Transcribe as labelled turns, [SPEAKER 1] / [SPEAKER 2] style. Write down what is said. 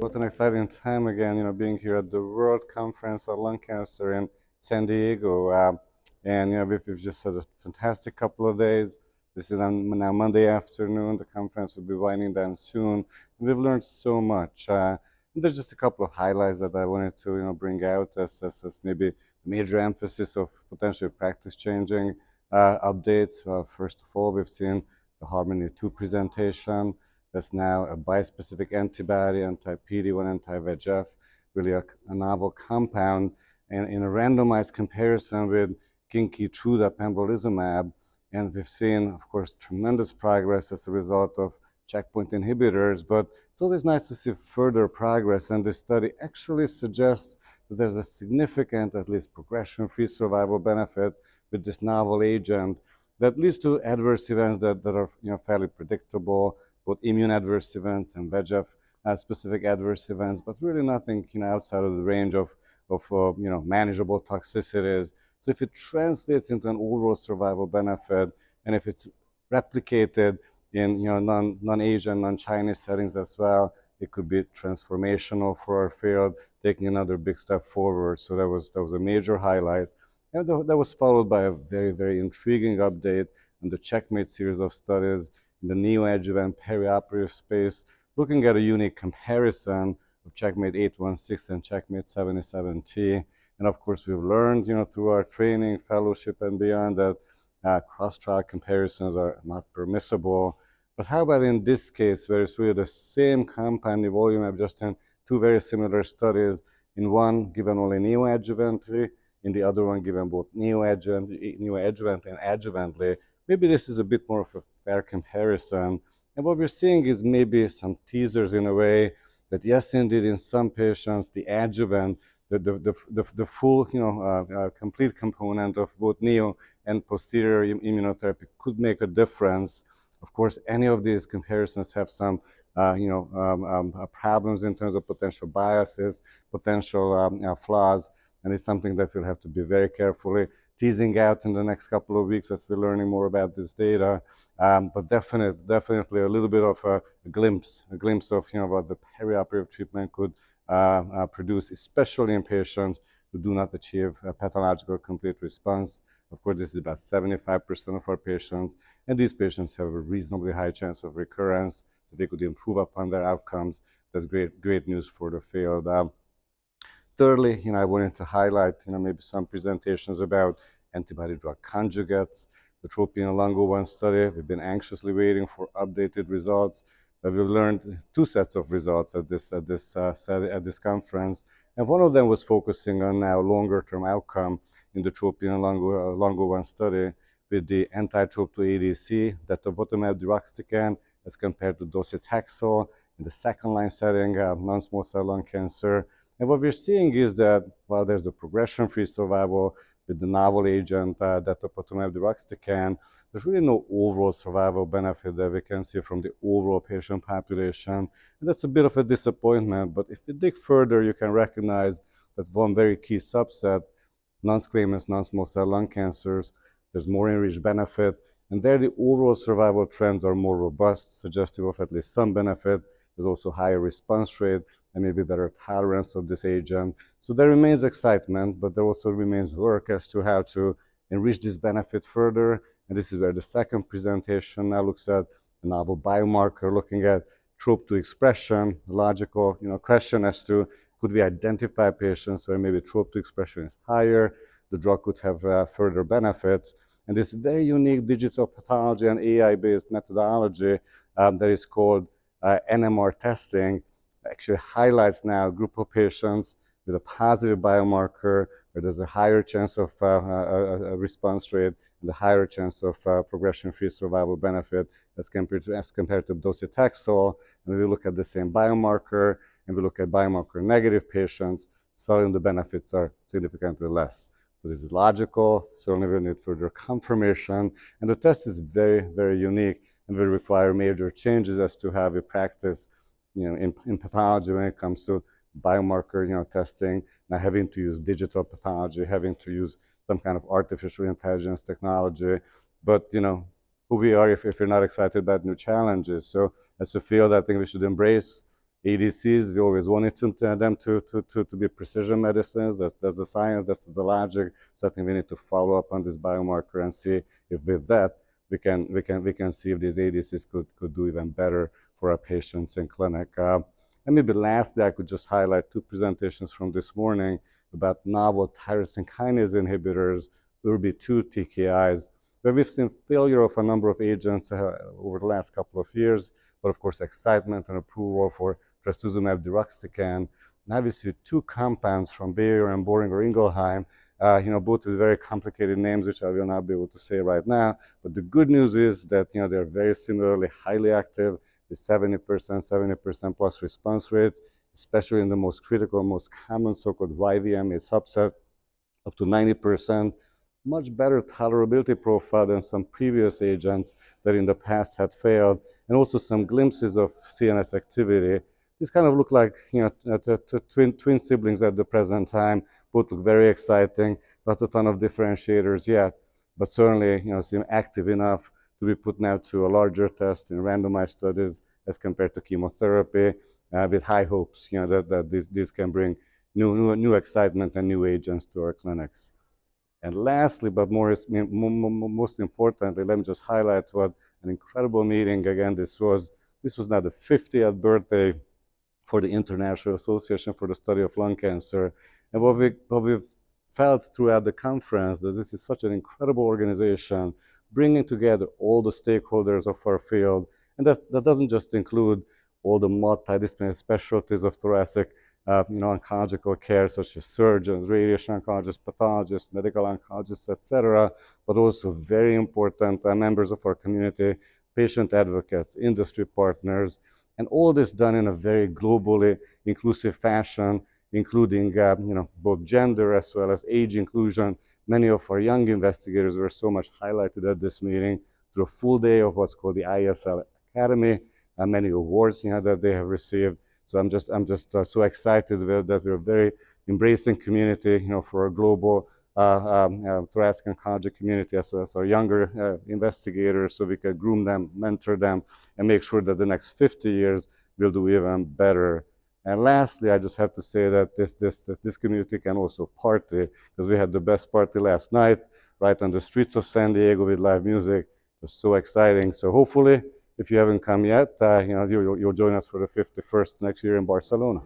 [SPEAKER 1] what an exciting time again, being here at the World Conference on Lung Cancer in San Diego. And, we've just had a fantastic couple of days. This is now Monday afternoon. The conference will be winding down soon. We've learned so much. There's just a couple of highlights that I wanted to, bring out as maybe major emphasis of potentially practice-changing updates. First of all, we've seen the HARMONi-2 presentation. That's now a bispecific antibody, anti-PD-1, anti-VEGF, really a novel compound. And in a randomized comparison with Keytruda pembrolizumab, and we've seen, of course, tremendous progress as a result of checkpoint inhibitors, but it's always nice to see further progress. And this study actually suggests that there's a significant, at least progression-free survival benefit with this novel agent that leads to adverse events that are fairly predictable, both immune adverse events and VEGF specific adverse events, but really nothing outside of the range of manageable toxicities. So if it translates into an overall survival benefit, and if it's replicated in non-Asian, non-Chinese settings as well, it could be transformational for our field, taking another big step forward. So that was a major highlight. And that was followed by a very, very intriguing update on the CheckMate series of studies in the neoadjuvant perioperative space, looking at a unique comparison of CheckMate 816 and CheckMate 77T. And of course, we've learned, through our training, fellowship, and beyond that cross-trial comparisons are not permissible. But how about in this case, where it's really the same compound, nivolumab, just in two very similar studies, in one given only neoadjuvantly, in the other one given both neoadjuvant and adjuvantly. Maybe this is a bit more of a fair comparison. And what we're seeing is maybe some teasers in a way that, yes, indeed, in some patients, the adjuvant, the full, complete component of both neo and posterior immunotherapy could make a difference. Of course, any of these comparisons have some, problems in terms of potential biases, potential flaws, and it's something that we'll have to be very carefully teasing out in the next couple of weeks as we're learning more about this data. But definitely a little bit of a glimpse of what the perioperative treatment could produce, especially in patients who do not achieve a pathological complete response. Of course, this is about 75% of our patients, and these patients have a reasonably high chance of recurrence, so they could improve upon their outcomes. That's great news for the field. Thirdly, I wanted to highlight, maybe some presentations about antibody-drug conjugates, the TROPION-Lung-01 study. We've been anxiously waiting for updated results. We've learned two sets of results at this conference, and one of them was focusing on now longer-term outcome in the TROPION-Lung-01 study with the anti-TROP2 ADC, datopotamab deruxtecan, as compared to docetaxel in the second-line setting, non-small cell lung cancer. And what we're seeing is that while there's a progression-free survival with the novel agent, datopotamab deruxtecan, there's really no overall survival benefit that we can see from the overall patient population. And that's a bit of a disappointment, but if you dig further, you can recognize that one very key subset, non-squamous, non-small cell lung cancers, there's more enriched benefit, and there the overall survival trends are more robust, suggestive of at least some benefit. There's also higher response rate and maybe better tolerance of this agent. So there remains excitement, but there also remains work as to how to enrich this benefit further. And this is where the second presentation now looks at a novel biomarker looking at TROP2 expression, logical question as to could we identify patients where maybe TROP2 expression is higher, the drug could have further benefits. And this very unique digital pathology and AI-based methodology that is called NMR testing actually highlights now a group of patients with a positive biomarker where there's a higher chance of a response rate and a higher chance of progression-free survival benefit as compared to docetaxel. And we look at the same biomarker and we look at biomarker-negative patients, suddenly the benefits are significantly less. So this is logical, certainly we need further confirmation, and the test is very, very unique and will require major changes as to how we practice in pathology when it comes to biomarker testing, now having to use digital pathology, having to use some kind of artificial intelligence technology. But who we are if we're not excited about new challenges. So as a field, I think we should embrace ADCs, we always wanted them to be precision medicines. That's the science, that's the logic. So I think we need to follow up on this biomarker and see if with that we can see if these ADCs could do even better for our patients in clinic. And maybe lastly, I could just highlight two presentations from this morning about novel tyrosine kinase inhibitors, URBI2 TKIs, where we've seen failure of a number of agents over the last couple of years, but of course excitement and approval for trastuzumab deruxtecan. Now we see two compounds from Bayer and Boehringer Ingelheim, both with very complicated names, which I will not be able to say right now. But the good news is that they're very similarly highly active, with 70% plus response rates, especially in the most critical, most common so-called YVMA subset, up to 90%. Much better tolerability profile than some previous agents that in the past had failed, and also some glimpses of CNS activity. These kind of look like twin siblings at the present time. Both look very exciting, not a ton of differentiators yet, but certainly seem active enough to be put now to a larger test in randomized studies as compared to chemotherapy, with high hopes that this can bring new excitement and new agents to our clinics. And lastly, but most importantly, let me just highlight what an incredible meeting. Again, this was now the 50th birthday for the International Association for the Study of Lung Cancer. And what we've felt throughout the conference, that this is such an incredible organization, bringing together all the stakeholders of our field. And that doesn't just include all the multidisciplinary specialties of thoracic oncological care, such as surgeons, radiation oncologists, pathologists, medical oncologists, etc., but also very important members of our community, patient advocates, industry partners, and all this done in a very globally inclusive fashion, including both gender as well as age inclusion. Many of our young investigators were so much highlighted at this meeting through a full day of what's called the IASLC Academy, and many awards that they have received. So I'm just so excited that we're a very embracing community, for our global thoracic oncology community, as well as our younger investigators, so we can groom them, mentor them, and make sure that the next 50 years will do even better. And lastly, I just have to say that this community can also party, because we had the best party last night, right on the streets of San Diego with live music. It was so exciting. So hopefully, if you haven't come yet, you'll join us for the 51st next year in Barcelona.